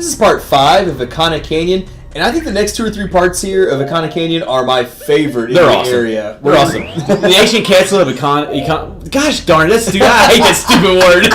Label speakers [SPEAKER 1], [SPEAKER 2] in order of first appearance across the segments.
[SPEAKER 1] This is part 5 of Ikana Canyon. And I think the next 2 or 3 parts here of Ikana Canyon are my favorite in the area.
[SPEAKER 2] They're awesome. The ancient castle of Ikana. Gosh darn, that's stupid. I hate that stupid word.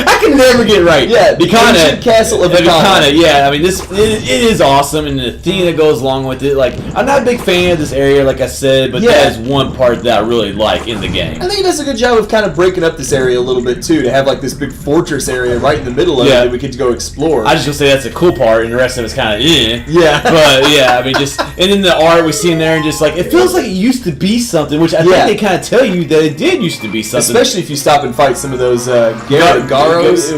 [SPEAKER 2] I can never get it right.
[SPEAKER 1] Yeah, the ancient castle of Ikana.
[SPEAKER 2] Yeah, I mean, it is awesome, and the theme that goes along with it. Like, I'm not a big fan of this area, like I said, but that is one part that I really like in the game.
[SPEAKER 1] I think it does a good job of kind of breaking up this area a little bit too, to have like this big fortress area right in the middle of it that we get to go explore.
[SPEAKER 2] I just gonna say that's a cool part, and the rest of it's kind of
[SPEAKER 1] Yeah.
[SPEAKER 2] But yeah, I mean, just and then the art we see in there, and just like it feels like it used to be something, which I think they kind of tell you that it did used to be something.
[SPEAKER 1] Especially if you stop and fight some of those Garos.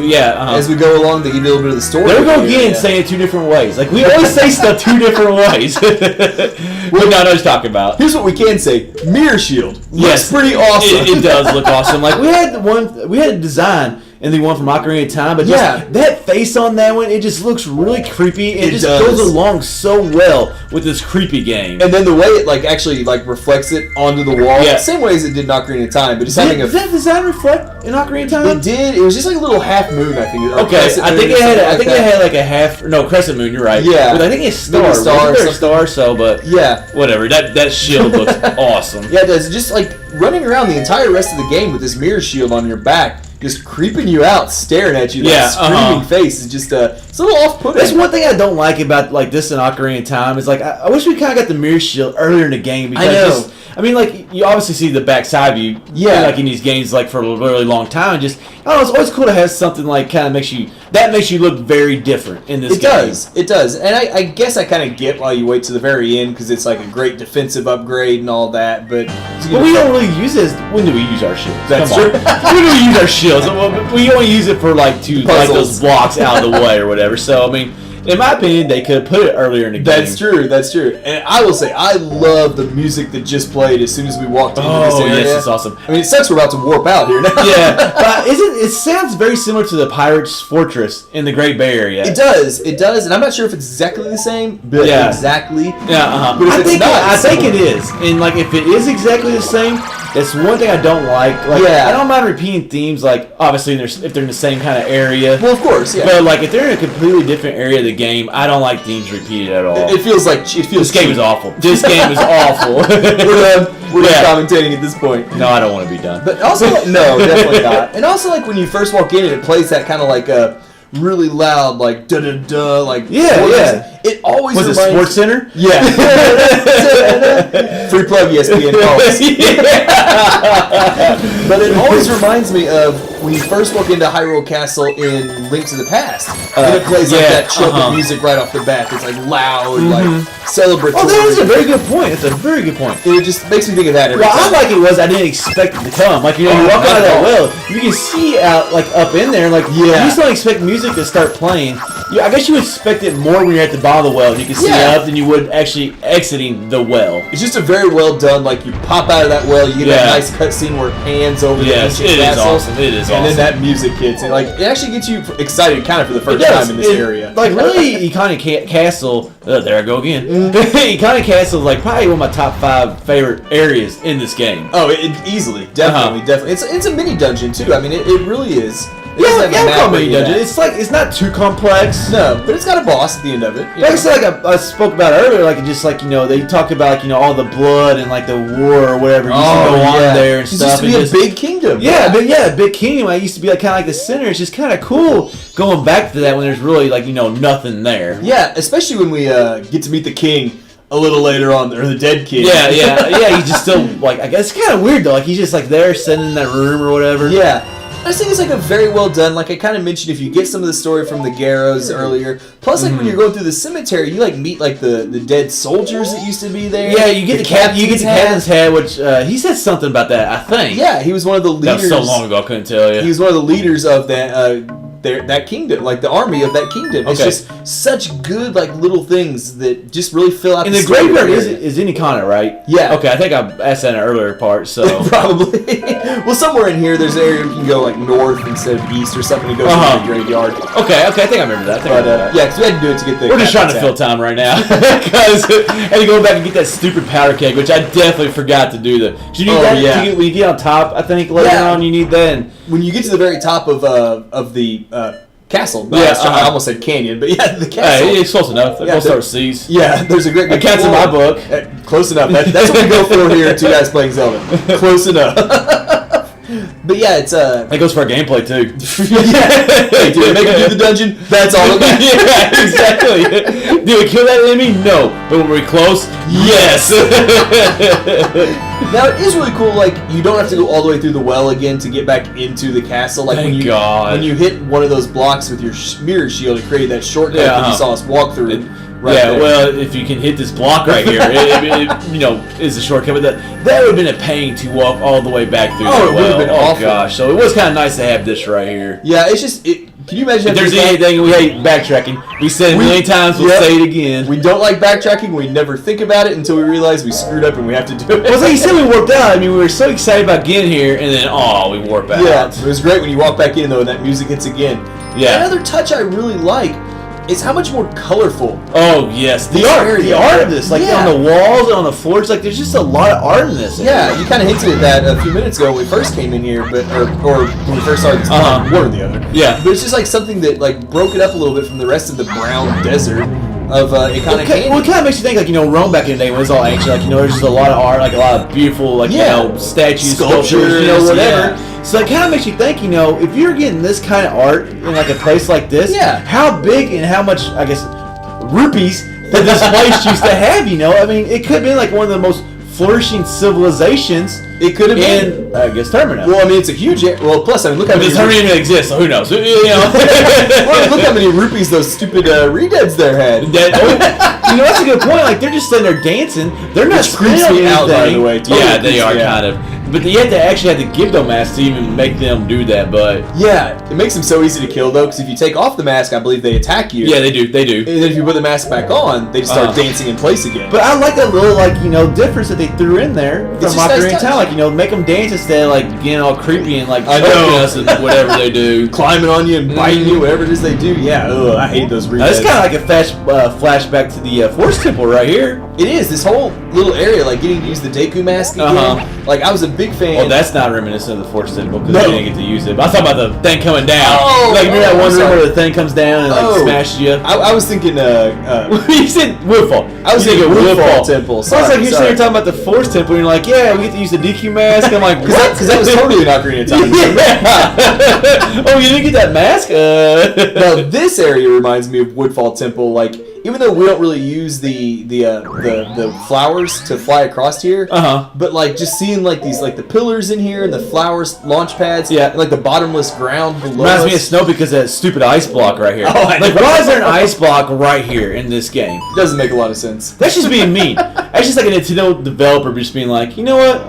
[SPEAKER 1] As we go along, they give you a little bit of the story.
[SPEAKER 2] There we go again, saying it 2 different ways. Like we always say stuff 2 different ways. What I was talking about.
[SPEAKER 1] Here's what we can say: Mirror Shield. Looks pretty awesome.
[SPEAKER 2] It does look awesome. Like we had a design. And the one from Ocarina of Time, but just that face on that one, it just looks really creepy. It just goes along so well with this creepy game.
[SPEAKER 1] And then the way it actually reflects it onto the wall, same way as it did in Ocarina of Time, but just having
[SPEAKER 2] Does that design reflect in Ocarina of Time?
[SPEAKER 1] It did. It was just like a little half moon, I think.
[SPEAKER 2] Okay, I think it had like a half. No, crescent moon. You're right.
[SPEAKER 1] Yeah,
[SPEAKER 2] but I think it's star. Star. So, but whatever. That shield looks awesome.
[SPEAKER 1] Yeah, it does. Just like running around the entire rest of the game with this mirror shield on your back. Just creeping you out, staring at you, screaming face is just it's a little off-putting.
[SPEAKER 2] That's one thing I don't like about this in Ocarina of Time is I wish we kind of got the mirror shield earlier in the game because you obviously see the backside view, like in these games for a really long time. Just I don't know, it's always cool to have something kind of makes you look very different in this game.
[SPEAKER 1] It does, and I guess I kind of get why you wait to the very end because it's like a great defensive upgrade and all that. But
[SPEAKER 2] we don't really use it. When do we use our shields?
[SPEAKER 1] That's true.
[SPEAKER 2] When do we use our shields? We only use it for to like those blocks out of the way or whatever. So I mean, in my opinion, they could have put it earlier in the game.
[SPEAKER 1] That's true. And I will say, I love the music that just played as soon as we walked into this area.
[SPEAKER 2] Yes, it's awesome.
[SPEAKER 1] I mean, it sucks we're about to warp out here now.
[SPEAKER 2] Yeah, but it sounds very similar to the Pirates Fortress in the Great Bay Area.
[SPEAKER 1] It does, and I'm not sure if it's exactly the same, but exactly.
[SPEAKER 2] Yeah,
[SPEAKER 1] But
[SPEAKER 2] I think it is. And if it is exactly the same, that's one thing I don't like. I don't mind repeating themes. Obviously, if they're in the same kind of area.
[SPEAKER 1] Well, of course, yeah.
[SPEAKER 2] But if they're in a completely different area of the game, I don't like themes repeated at all.
[SPEAKER 1] It feels
[SPEAKER 2] this game is awful. This game is awful.
[SPEAKER 1] We're done commentating at this point.
[SPEAKER 2] No, I don't want to be done.
[SPEAKER 1] But also, no, definitely not. And also, when you first walk in, and it plays that kind of a really loud, da da da, It always
[SPEAKER 2] was
[SPEAKER 1] reminds
[SPEAKER 2] it Sports Center?
[SPEAKER 1] Yeah. Free plug, ESPN. But it always reminds me of when you first walk into Hyrule Castle in Link to the Past. And it plays that chill music right off the bat. It's loud, celebratory.
[SPEAKER 2] Oh, that is a very good point. It's a very good point.
[SPEAKER 1] It just makes me think of that every time.
[SPEAKER 2] I didn't expect it to come. You walk out of that well, you can see out up in there. You just don't expect music to start playing. I guess you would expect it more when you're at the bottom of the well and you can see up than you would actually exiting the well.
[SPEAKER 1] It's just a very well done. You pop out of that well, you get that nice cutscene where it pans over the ancient castle.
[SPEAKER 2] It is awesome.
[SPEAKER 1] And then that music hits. And it actually gets you excited kind of for the first time in this area.
[SPEAKER 2] Really, Ikana Castle, there I go again. Ikana Castle is probably one of my top 5 favorite areas in this game.
[SPEAKER 1] Oh, easily. Definitely. It's a mini dungeon too. I mean, it really is.
[SPEAKER 2] Mini dungeon. It's not too complex.
[SPEAKER 1] No, but it's got a boss at the end of it.
[SPEAKER 2] I said, I spoke about earlier, they talk about all the blood and the war or whatever used to go on there and stuff.
[SPEAKER 1] It used to be a big kingdom.
[SPEAKER 2] Big kingdom. It used to be kind of the center. It's just kind of cool going back to that when there's really nothing there.
[SPEAKER 1] Yeah, especially when we get to meet the king a little later on, or the dead king.
[SPEAKER 2] Yeah. He's just still I guess it's kind of weird though. He's just there sitting in that room or whatever.
[SPEAKER 1] Yeah. I just think it's a very well done. I kind of mentioned, if you get some of the story from the Garros earlier, plus when you're going through the cemetery, you meet the dead soldiers that used to be there.
[SPEAKER 2] Yeah, you get the captain's head, which he said something about that, I think.
[SPEAKER 1] Yeah, he was one of the leaders.
[SPEAKER 2] That was so long ago, I couldn't tell you.
[SPEAKER 1] He was one of the leaders of that kingdom, the army of that kingdom. It's just such good little things that just really fill out.
[SPEAKER 2] And the graveyard is in Ikana, right?
[SPEAKER 1] Yeah.
[SPEAKER 2] Okay, I think I asked that in an earlier part. So
[SPEAKER 1] probably. Well, somewhere in here, there's an area you can go north instead of east or something to go to the graveyard.
[SPEAKER 2] Okay, I think I remember that.
[SPEAKER 1] Because we had to do it to get the.
[SPEAKER 2] We're just trying to fill time right now because I had to go back and get that stupid powder keg, which I definitely forgot to do. You need that when you get on top. I think later on you need that.
[SPEAKER 1] And when you get to the very top of the castle. I almost said canyon, but yeah, the castle.
[SPEAKER 2] Hey, it's close enough. Both start with C's.
[SPEAKER 1] Yeah, there's a great.
[SPEAKER 2] A cat's in my book.
[SPEAKER 1] Close enough. That's what we go for here. Two guys playing Zelda. Close enough. But yeah, it's
[SPEAKER 2] That goes for our gameplay too.
[SPEAKER 1] Hey, did we make it through the dungeon? That's all that matters.
[SPEAKER 2] Yeah, exactly. Did we kill that enemy? No. But were we close? Yes.
[SPEAKER 1] Now it is really cool. Like you don't have to go all the way through the well again to get back into the castle. Like
[SPEAKER 2] Thank
[SPEAKER 1] when
[SPEAKER 2] God.
[SPEAKER 1] when you hit one of those blocks with your mirror shield, it created that shortcut that you saw us walk through. There.
[SPEAKER 2] Well, if you can hit this block right here, it is a shortcut. But that would have been a pain to walk all the way back through.
[SPEAKER 1] Oh, it would have been awful.
[SPEAKER 2] Gosh, so it was kind of nice to have this right here.
[SPEAKER 1] Yeah, it's just. Can you imagine?
[SPEAKER 2] If there's anything we hate backtracking, we said it a million times. We'll say it again.
[SPEAKER 1] We don't like backtracking. We never think about it until we realize we screwed up and we have to do it.
[SPEAKER 2] Well, it's like you said, we warped out. I mean, we were so excited about getting here, and then we warp out.
[SPEAKER 1] Yeah, it was great when you walk back in though, and that music hits again.
[SPEAKER 2] Yeah.
[SPEAKER 1] Another touch I really like is how much more colorful.
[SPEAKER 2] Oh yes, the art of this, like on the walls and on the floors, like there's just a lot of art in this.
[SPEAKER 1] Yeah, you kind of hinted at that a few minutes ago when we first came in here, but or when we first started this one or the other.
[SPEAKER 2] Yeah,
[SPEAKER 1] but it's just like something that like broke it up a little bit from the rest of the brown desert of Ikana Canyon.
[SPEAKER 2] Well, it kind of makes you think, like, Rome back in the day when it was all ancient, like, there's just a lot of art, like a lot of beautiful, like, statues, sculptures, whatever. So it kind of makes you think, if you're getting this kind of art in like a place like this, how big and how much, I guess, rupees that this place used to have, I mean, it could have been like one of the most flourishing civilizations.
[SPEAKER 1] It could have been.
[SPEAKER 2] I guess Termina.
[SPEAKER 1] Well, I mean, it's a huge. Well, plus, I mean, look how many.
[SPEAKER 2] Termina even exists, so who knows?
[SPEAKER 1] Well, look how many rupees those stupid redeads there had.
[SPEAKER 2] That's a good point. Like, they're just sitting there dancing. They're not
[SPEAKER 1] screaming out, by the way.
[SPEAKER 2] Yeah, they are kind of. But you have to actually have the Gibdo mask to even make them do that. But
[SPEAKER 1] yeah, it makes them so easy to kill though, because if you take off the mask, I believe they attack you.
[SPEAKER 2] Yeah, they do. They do.
[SPEAKER 1] And then if you put the mask back on, they just start dancing in place again.
[SPEAKER 2] But I like that little difference that they threw in there from Ocarina of Time. Like, make them dance instead of like getting all creepy and like choking us and whatever they do,
[SPEAKER 1] climbing on you and biting you, whatever it is they do. Yeah, I hate those redeads.
[SPEAKER 2] It's kind of like a flashback to the Force Temple right here.
[SPEAKER 1] It is. This whole little area, like getting to use the Deku mask again. Like, I was a big fan.
[SPEAKER 2] Well, that's not reminiscent of the Force Temple because we didn't get to use it. But I was talking about the thing coming down. Remember that one room where the thing comes down and smashes you?
[SPEAKER 1] I was thinking.
[SPEAKER 2] You said Woodfall.
[SPEAKER 1] I was thinking Woodfall Temple.
[SPEAKER 2] So I was like, you're sitting here talking about the Force Temple, and you're like, yeah, we get to use the DQ mask. I'm like, what?
[SPEAKER 1] Because that was totally an Ocarina of Time.
[SPEAKER 2] Oh, you didn't get that mask?
[SPEAKER 1] Now, this area reminds me of Woodfall Temple. Like, even though we don't really use the flowers to fly across here, but like just seeing like these the pillars in here and the flowers launch pads, and like the bottomless ground below
[SPEAKER 2] reminds me of snow because of that stupid ice block right here. Why is there an ice block right here in this game?
[SPEAKER 1] Doesn't make a lot of sense.
[SPEAKER 2] That's just being mean. That's just like a Nintendo developer just being like, you know what?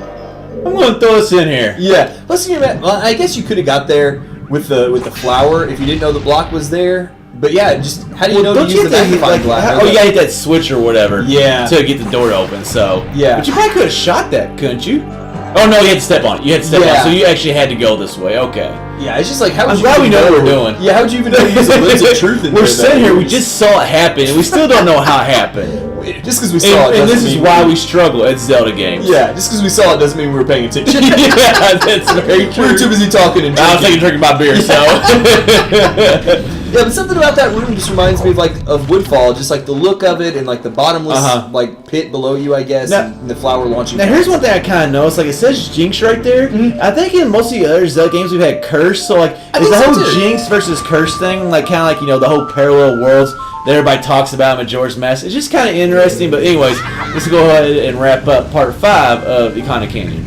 [SPEAKER 2] I'm going to throw this in here.
[SPEAKER 1] Yeah. Listen, well, I guess you could have got there with the flower if you didn't know the block was there. But yeah, just how do you know to use the magnifying glass?
[SPEAKER 2] You gotta hit that switch or whatever.
[SPEAKER 1] Yeah.
[SPEAKER 2] To get the door to open. So
[SPEAKER 1] yeah.
[SPEAKER 2] But you probably could have shot that, couldn't you? Oh no, you had to step on it. You had to step on it. So you actually had to go this way. Okay.
[SPEAKER 1] Yeah, it's just like how would
[SPEAKER 2] I'm glad we know what we're doing.
[SPEAKER 1] Yeah, how would you even know to use a lens of truth in
[SPEAKER 2] We're sitting here, we just saw it happen, and we still don't know how it happened.
[SPEAKER 1] Just because we saw it.
[SPEAKER 2] And this is why we struggle at Zelda games.
[SPEAKER 1] Yeah, just because we saw it doesn't mean we were paying attention.
[SPEAKER 2] Yeah, that's very true.
[SPEAKER 1] We were too busy talking and drinking.
[SPEAKER 2] I was thinking drinking my beer, so.
[SPEAKER 1] Yeah, but something about that room just reminds me of Woodfall, just like the look of it and like the bottomless pit below you, I guess, and the flower launching.
[SPEAKER 2] Now here's one thing I kind of noticed, like it says Jinx right there. I think in most of the other Zelda games we've had Curse, so like is the whole Jinx versus Curse thing, like kind of like the whole parallel worlds that everybody talks about Majora's Mask. It's just kind of interesting, but anyways, let's go ahead and wrap up part 5 of Ikana Canyon.